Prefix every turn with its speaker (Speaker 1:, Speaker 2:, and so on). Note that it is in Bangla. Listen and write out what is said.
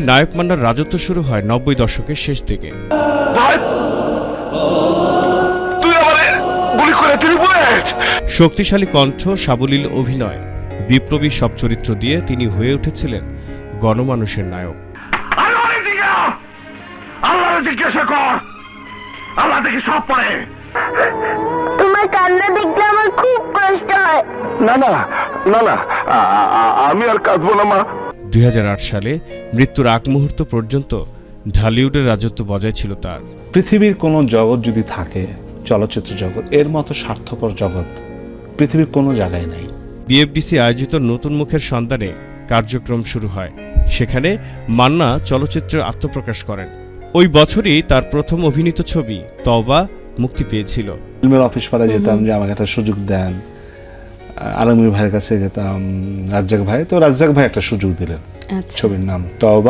Speaker 1: নায়ক মান্নার রাজত্ব শুরু হয় 90 দশকের শেষ দিকে। শক্তিশালী কণ্ঠ, সাবলীল অভিনয়, বিপ্লবী সব চরিত্র দিয়ে তিনি হয়ে উঠেছিলেন গণমানুষের নায়ক।
Speaker 2: তোমার কান্না দেখলে আমার খুব কষ্ট হয়।
Speaker 3: না না না না, আমি আর কাঁদবো না মা।
Speaker 1: 2008 সালে মৃত্যুর আগ মুহূর্ত পর্যন্ত ঢালিউডের রাজত্ব বজায় ছিল তার।
Speaker 4: পৃথিবীর কোনো জগৎ যদি থাকে, চলচ্চিত্র জগৎ, এর মতো স্বার্থপর জগৎ পৃথিবীর কোনো জায়গায় নেই।
Speaker 1: বিএফডিসি আয়োজিত নতুন মুখের সন্ধানে কার্যক্রম শুরু হয়। সেখানে মান্না চলচ্চিত্রে আত্মপ্রকাশ করেন। ওই বছরই তার প্রথম অভিনীত ছবি তওবা মুক্তি পেয়েছিল।
Speaker 4: ফিল্মের অফিস পাড়ায় যেতাম যে আমাকে একটা সুযোগ দেন, আলমগীর ভাইয়ের কাছে যেতাম, রাজ্জাক ভাই, তো রাজ্জাক ভাই একটা সুযোগ দিলেন, ছবির নাম তওবা।